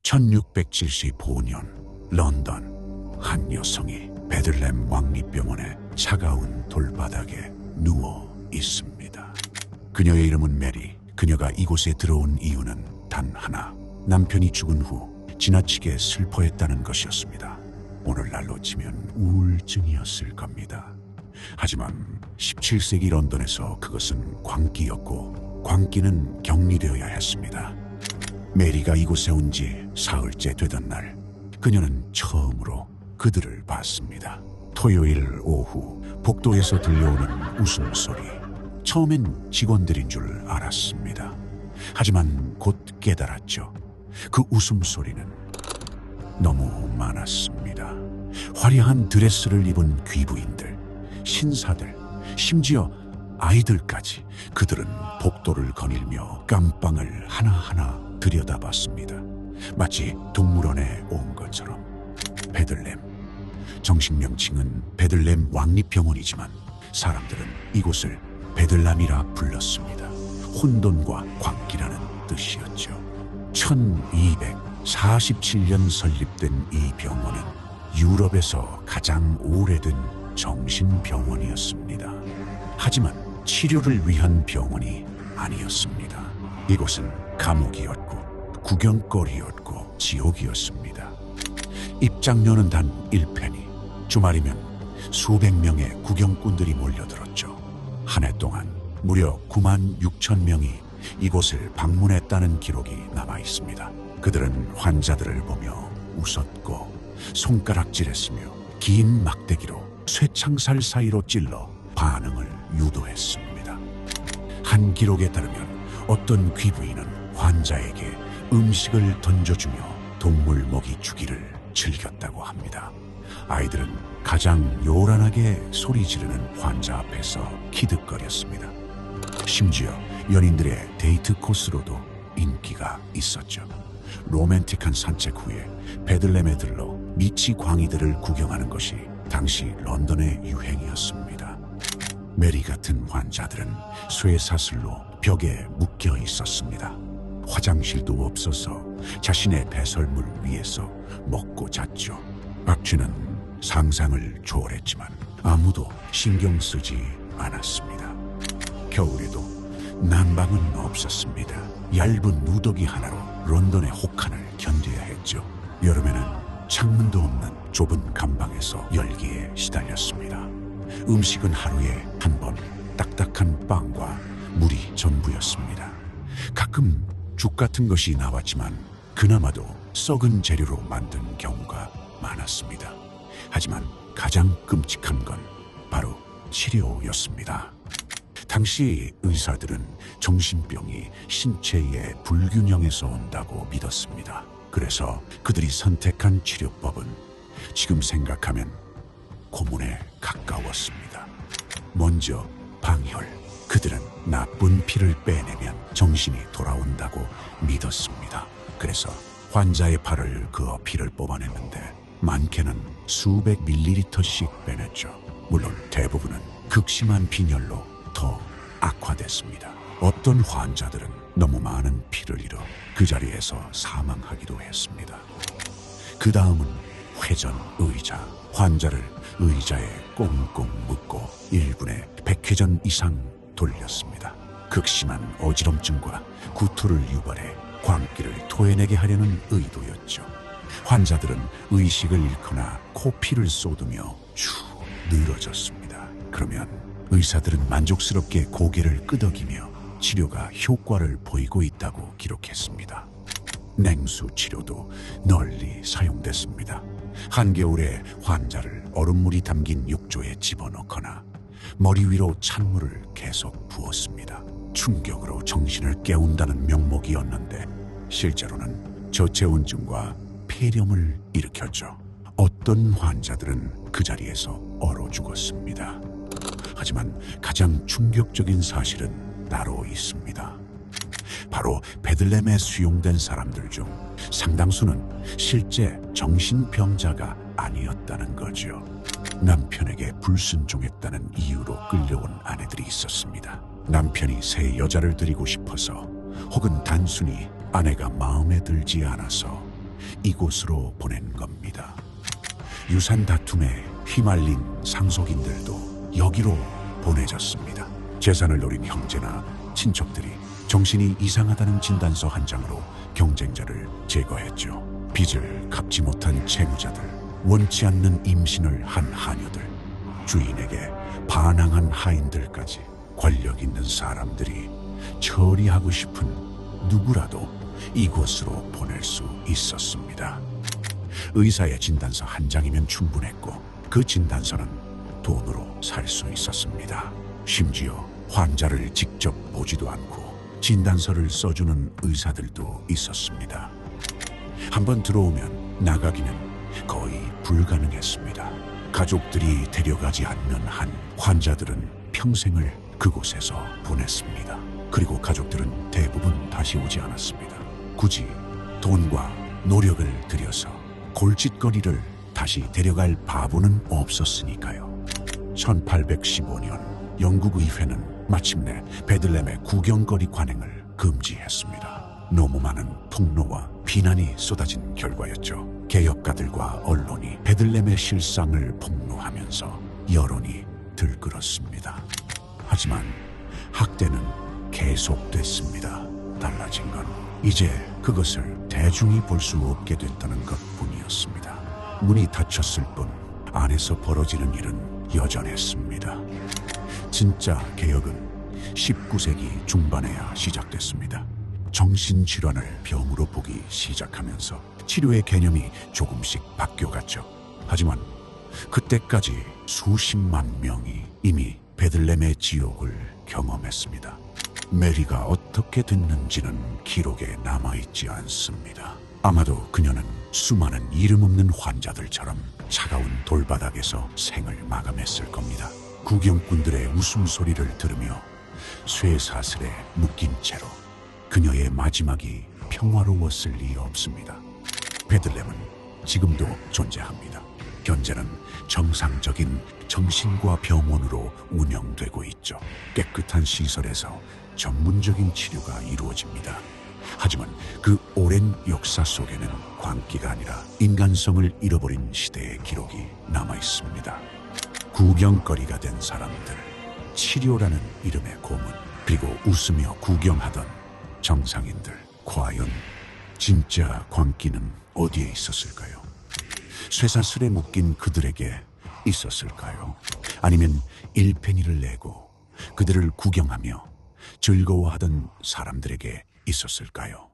1675년 런던 한 여성이 베들렘 왕립병원의 차가운 돌바닥에 누워 있습니다. 그녀의 이름은 메리. 그녀가 이곳에 들어온 이유는 단 하나, 남편이 죽은 후 지나치게 슬퍼했다는 것이었습니다. 오늘날로 치면 우울증이었을 겁니다. 하지만 17세기 런던에서 그것은 광기였고 광기는 격리되어야 했습니다. 메리가 이곳에 온 지 사흘째 되던 날, 그녀는 처음으로 그들을 봤습니다. 토요일 오후 복도에서 들려오는 웃음소리. 처음엔 직원들인 줄 알았습니다. 하지만 곧 깨달았죠. 그 웃음소리는 너무 많았습니다. 화려한 드레스를 입은 귀부인들, 신사들, 심지어 아이들까지. 그들은 복도를 거닐며 깜빵을 하나하나 들여다봤습니다. 마치 동물원에 온 것처럼. 베들렘. 정식 명칭은 베들렘 왕립병원이지만 사람들은 이곳을 베들람이라 불렀습니다. 혼돈과 광기라는 뜻이었죠. 1247년 설립된 이 병원은 유럽에서 가장 오래된 정신병원이었습니다. 하지만 치료를 위한 병원이 아니었습니다. 이곳은 감옥이었고 구경거리였고 지옥이었습니다. 입장료는 단 1페니. 주말이면 수백 명의 구경꾼들이 몰려들었죠. 한 해 동안 무려 9만 6천 명이 이곳을 방문했다는 기록이 남아 있습니다. 그들은 환자들을 보며 웃었고 손가락질했으며 긴 막대기로 쇠창살 사이로 찔러 반응을 유도했습니다. 한 기록에 따르면 어떤 귀부인은 환자에게 음식을 던져주며 동물 먹이 주기를 즐겼다고 합니다. 아이들은 가장 요란하게 소리 지르는 환자 앞에서 기득거렸습니다. 심지어 연인들의 데이트 코스로도 인기가 있었죠. 로맨틱한 산책 후에 베들렘에 들러 미치 광희들을 구경하는 것이 당시 런던의 유행이었습니다. 메리 같은 환자들은 쇠사슬로 벽에 묶여 있었습니다. 화장실도 없어서 자신의 배설물 위에서 먹고 잤죠. 박쥐는 상상을 초월했지만 아무도 신경 쓰지 않았습니다. 겨울에도 난방은 없었습니다. 얇은 누더기 하나로 런던의 혹한을 견뎌야 했죠. 여름에는 창문도 없는 좁은 감방에서 열기에 시달렸습니다. 음식은 하루에 한 번, 딱딱한 빵과 물이 전부였습니다. 가끔 죽 같은 것이 나왔지만 그나마도 썩은 재료로 만든 경우가 많았습니다. 하지만 가장 끔찍한 건 바로 치료였습니다. 당시 의사들은 정신병이 신체의 불균형에서 온다고 믿었습니다. 그래서 그들이 선택한 치료법은 지금 생각하면 고문에 가까웠습니다. 먼저 방혈. 그들은 나쁜 피를 빼내면 정신이 돌아온다고 믿었습니다. 그래서 환자의 팔을 그어 피를 뽑아냈는데 많게는 수백 밀리리터씩 빼냈죠. 물론 대부분은 극심한 빈혈로 더 악화됐습니다. 어떤 환자들은 너무 많은 피를 잃어 그 자리에서 사망하기도 했습니다. 그 다음은 회전 의자. 환자를 의자에 꽁꽁 묶고 1분에 100회전 이상 돌렸습니다. 극심한 어지럼증과 구토를 유발해 광기를 토해내게 하려는 의도였죠. 환자들은 의식을 잃거나 코피를 쏟으며 쭉 늘어졌습니다. 그러면 의사들은 만족스럽게 고개를 끄덕이며 치료가 효과를 보이고 있다고 기록했습니다. 냉수 치료도 널리 사용됐습니다. 한겨울에 환자를 얼음물이 담긴 욕조에 집어넣거나 머리 위로 찬물을 계속 부었습니다. 충격으로 정신을 깨운다는 명목이었는데 실제로는 저체온증과 폐렴을 일으켰죠. 어떤 환자들은 그 자리에서 얼어 죽었습니다. 하지만 가장 충격적인 사실은 따로 있습니다. 바로 베들렘에 수용된 사람들 중 상당수는 실제 정신병자가 아니었다는 거죠. 남편에게 불순종했다는 이유로 끌려온 아내들이 있었습니다. 남편이 새 여자를 들이고 싶어서, 혹은 단순히 아내가 마음에 들지 않아서, 이곳으로 보낸 겁니다. 유산 다툼에 휘말린 상속인들도 여기로 보내졌습니다. 재산을 노린 형제나 친척들이 정신이 이상하다는 진단서 한 장으로 경쟁자를 제거했죠. 빚을 갚지 못한 채무자들, 원치 않는 임신을 한 하녀들, 주인에게 반항한 하인들까지 권력 있는 사람들이 처리하고 싶은 누구라도 이곳으로 보낼 수 있었습니다. 의사의 진단서 한 장이면 충분했고 그 진단서는 돈으로 살 수 있었습니다. 심지어 환자를 직접 보지도 않고 진단서를 써주는 의사들도 있었습니다. 한번 들어오면 나가기는 거의 불가능했습니다. 가족들이 데려가지 않는 한 환자들은 평생을 그곳에서 보냈습니다. 그리고 가족들은 대부분 다시 오지 않았습니다. 굳이 돈과 노력을 들여서 골칫거리를 다시 데려갈 바보는 없었으니까요. 1815년 영국 의회는 마침내 베들레헴의 구경거리 관행을 금지했습니다. 너무 많은 폭로와 비난이 쏟아진 결과였죠. 개혁가들과 언론이 베들레헴의 실상을 폭로하면서 여론이 들끓었습니다. 하지만 학대는 계속됐습니다. 달라진 건 이제 그것을 대중이 볼 수 없게 됐다는 것뿐이었습니다. 문이 닫혔을 뿐 안에서 벌어지는 일은 여전했습니다. 진짜 개혁은 19세기 중반에야 시작됐습니다. 정신질환을 병으로 보기 시작하면서 치료의 개념이 조금씩 바뀌어갔죠. 하지만 그때까지 수십만 명이 이미 베들레헴의 지옥을 경험했습니다. 메리가 어떻게 됐는지는 기록에 남아있지 않습니다. 아마도 그녀는 수많은 이름 없는 환자들처럼 차가운 돌바닥에서 생을 마감했을 겁니다. 구경꾼들의 웃음소리를 들으며 쇠사슬에 묶인 채로 그녀의 마지막이 평화로웠을 리 없습니다. 베들레헴은 지금도 존재합니다. 현재는 정상적인 정신과 병원으로 운영되고 있죠. 깨끗한 시설에서 전문적인 치료가 이루어집니다. 하지만 그 오랜 역사 속에는 광기가 아니라 인간성을 잃어버린 시대의 기록이 남아 있습니다. 구경거리가 된 사람들, 치료라는 이름의 고문, 그리고 웃으며 구경하던 정상인들, 과연 진짜 광기는 어디에 있었을까요? 쇠사슬에 묶인 그들에게 있었을까요? 아니면 일pen이를 내고 그들을 구경하며 즐거워하던 사람들에게 있었을까요?